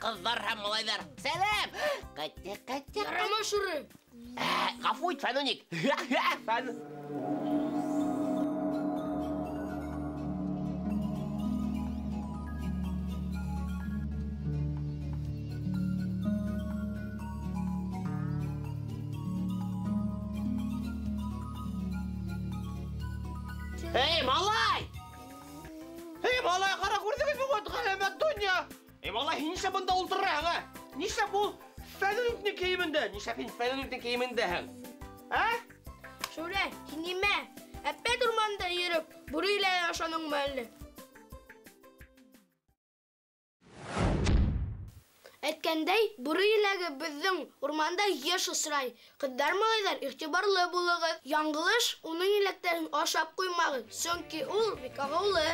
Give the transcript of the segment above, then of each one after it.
kızlar hem malайдар. Selam. Kaçtı. Yarama şurayı. Ғафу ет, Фәнуник. Ей, малай! Ей, малай, қара көрдіңіз бе ғой, ғалемет дүния. Ей, малай, нише бұнда ұлтырағы? Нише бұл Фәнуниктің кейімінде? Нише Фәнуниктің кейімінде? Şöyle, dinleme. Hep durmanda yürüp, burayla yaşanın belli. Etkendey, burayla bizim ormanda yaş ısıray. Kıddar malaylar, ihtibarlı bulağız. Yangılış, onun ileklerini aşap koymağız. Çünkü ol bir kağılı.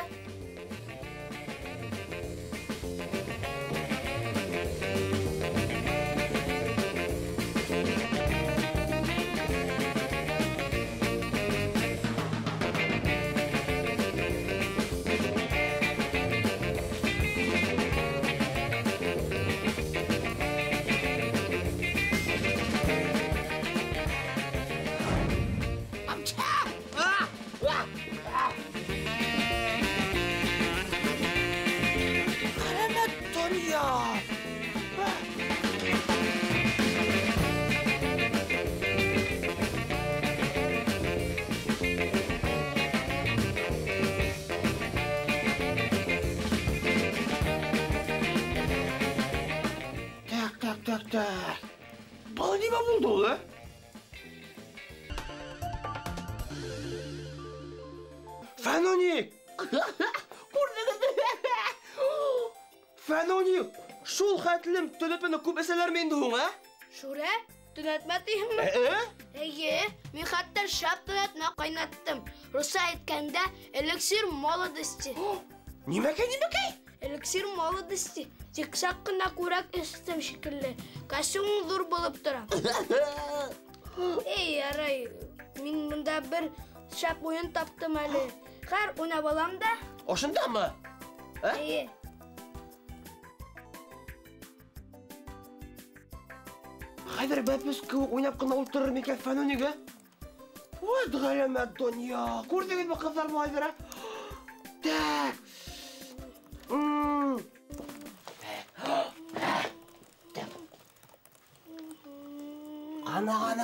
Так. Bana ne buldu oğlum? Фәнуник! Фәнуник! Шул хәтлем төлөпені күп әсәләр менді хуң, Şöyle, tünetmeteyim mi? Мен hatta şap tünetme kaynattım. Rusa etkende eliksir молодости. Немәкәй? Eliksir молодости. Тик саққына kurak istem şekilli. Kaşın dur bulup duram. Ey yaray, min bunda bir şap oyun taptım әлі. Қар ona balam da. Oşunda mı? Хәзер бәпес кеүек уйнап кына ултырыр микән Фәнуник? Ой, ғаләмәт дөнья. Күрдегез бу кызлар малайдар? Так.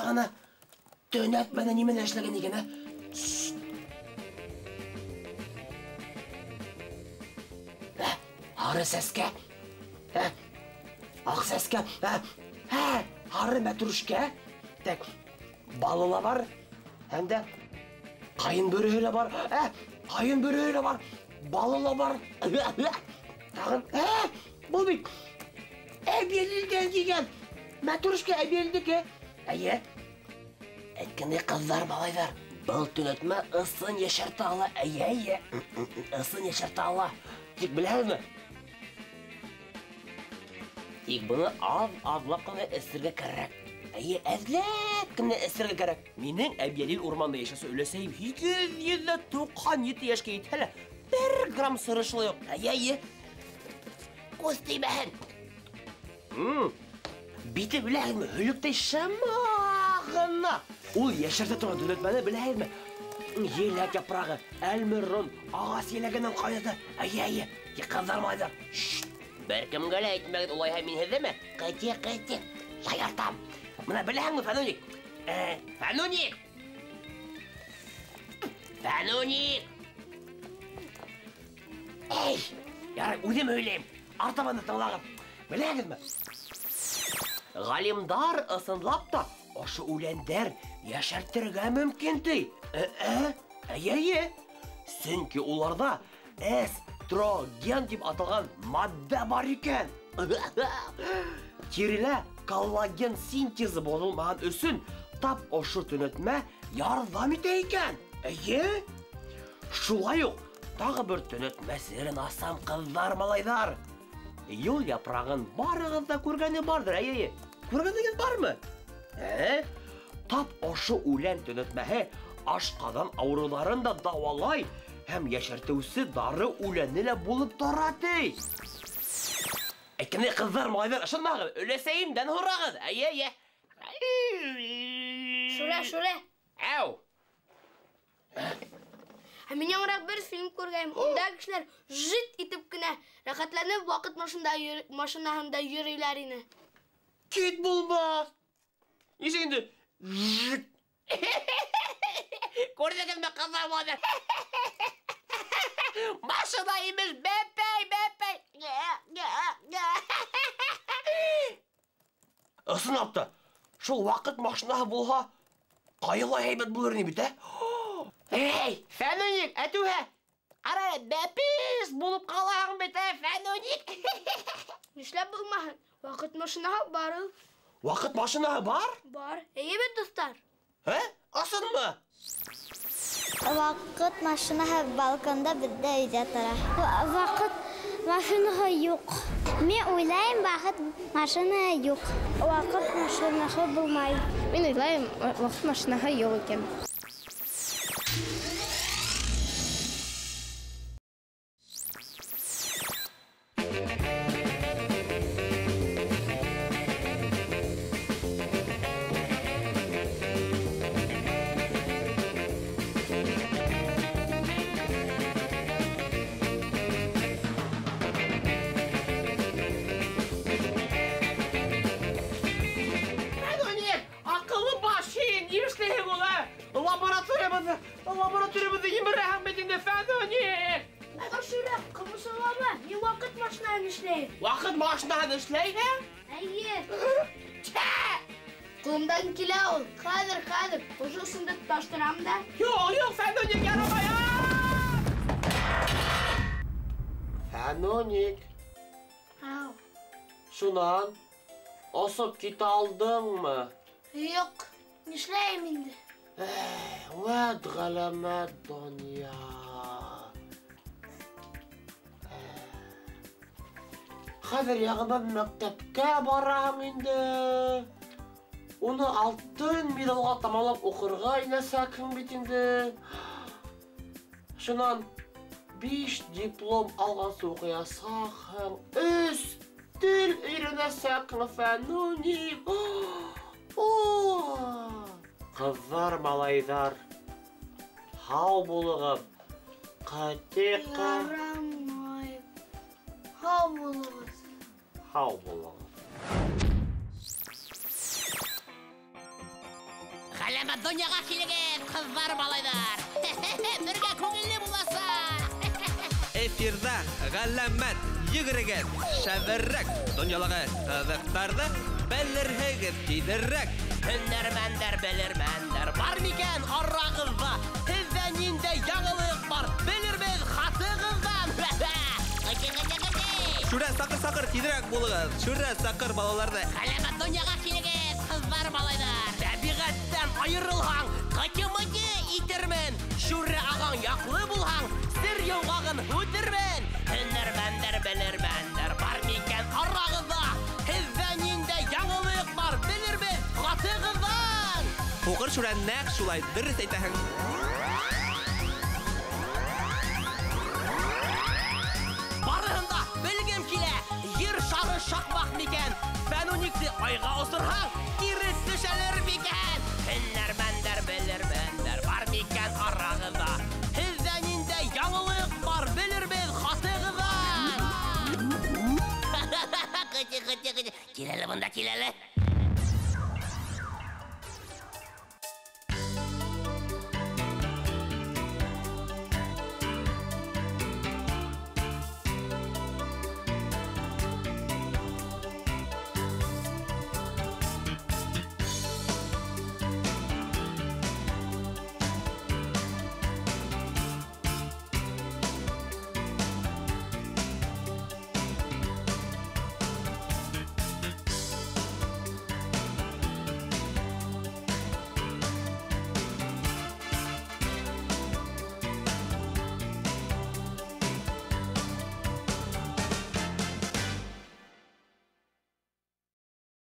Ана. Төнәтмәне немен эшләгән икән, Ары сәскә. Ак сәскә. Ары мәтрүшкә. Так. Балыла бар. Һәм дә кайын бөреле бар. Кайын бөреле бар. Балыла бар. Тагын. Бу бит. Әбелдән дигән. Мәтрүшкә әбелдеке. Әйткәндәй кызлар, малайдар. Был төнәтмә ысын яшәртә ала. Ысын яшәртә ала. Тик беләсезме? Тик буны аз-азлап кына эсергә кирәк. Әзләп кенә эсергә кирәк. Минең Әбиялил урманда яшәсе өләсәем 297 яшькә итәлә. 1 грамм сырышлы юк. Күз тибәһен. Бите беләсезме? Хөлүктәй шамагына. Ул яшәртә торган төнәтмәне беләсезме? Еләк япрагы, әлмиррон, агас еләгеннән кайнады. Кызлар малайдар. Бәркемгә лә әйтмәгез, улайһа мин һездәме? Кайтя. Шаяртам. Менә беләһеңме, Фәнуник? Фәнуник! Эй! Ярай, үзем һөйләйм. Артабанны тыңлагыз. Беләһегезме? Галимдар ысынлап та ошо үләндәр яшәртергә мөмкин ди. Сөнки уларда эстроген дип аталган мадда бар икән. Терилә коллаген синтезы бозылмаган өсөн тап ошо төнәтмә ярдәм итә икән. Шулай ук тагы бер төнәтмә серен асам, кызлар, малайдар. Юл япрагын барыгыз да күргәне бардыр, Күргәнегез бармы? Тап ошо үлән төнәтмәһе ашкадан авыруларын да давалай һәм яшәртүсе дары үләне лә булып тора ди. Әйткәндәй, кызлар, малайлар, ышанмагыз. Өләсәйемдән һурагыз. Әйе. Шура. Ау. Мин яңрак бер фильм күргән. Унда кешеләр жит итеп кенә рәхәтләнеп вакыт машинаһында йөриләр ине. Кит булмас. Ничек инде? Күрдегезме, кызлар, малайлар? Машина имеш, бәпәй. Ысынапты. Шул вакыт машинаһы булһа, кайла һәйбәт булыр ни бит, Эй, Фәнүник, әтүһә. Ара, бәпис булып калаң бит, Фәнүник. Нишләп булмаһын? Вакыт машинаһы бар. Вакыт машинаһы бар? Бар. Әйе бит, дуслар. Асынмы? Вакыт машинаһы балконда бездә өйдә тора. Вакыт машинаһы юк. Мен уйлайм, вакыт машинаһы юк. Вакыт машинаһы булмай. Мен уйлайм, вакыт машинаһы юк икән. Лабораториябызды емір әхметіңді, Фәнүник! Шура, кымысылама. Мин вакыт машинаһын эшләйм. Вакыт машинаһын эшләйһе? Әйе. Кулымдан килә ул. Хәзер. Ошосында таштырам да. Юк, Фәнүник, ярамай! Фәнүник, Ау. шунан осып китә алдыңмы? Юк. Нишләйм инде? Вәт галәмәт дөнья. Хәзер ягыннан мәктәпкә барам инде. Уны алтын медалга тамамлап укырга инәсәкһең бит инде. Шунан 5 диплом алган укыясакһың. 3 тел өйрәнәсәкһең, Фәнүник. Кызлар, малайдар, хау булыгыз. Катыка. Ярамай. Хау булыгыз. Хау булыгыз. Галәмәт дөньяга килегез, кызлар, малайдар. Бергә күңелле буласыз. Эфирда галәмәт йөгрегез, шәберрәк дөньялыгы кызыктарды белерһегез тизеррәк. Һөнәрмәндәр, белермәндәр бар микән арагызда? Һездә нинди яңалык бар? Белербез хатыгыздан. Шура сакыр тизрәк булыгыз. Шура сакыр балаларды. Галәмәт дөньяга килегез, кызлар, малайдар. Табигатьтән аерылһаң, катымыгы итермен. Шура агаң яклы булһаң, сер яугагын үтермен. Һөнәрмәндәр, белермәндәр бар микән арагызда? Һездә нинди яңалык бар? Белербез хатыгыздан. Фукыр шура нәк шулай дөрес әйтәһең. Барыһында белгем килә. Йир шары шакмак микән? Фәнүникте айга осырһаң, кире төшәлер микән? Һөнәрмәндәр, белермәндәр бар микән арагызда? Һездә нинди яңалык бар? Белербез хатыгыздан. Киләле бында, киләле.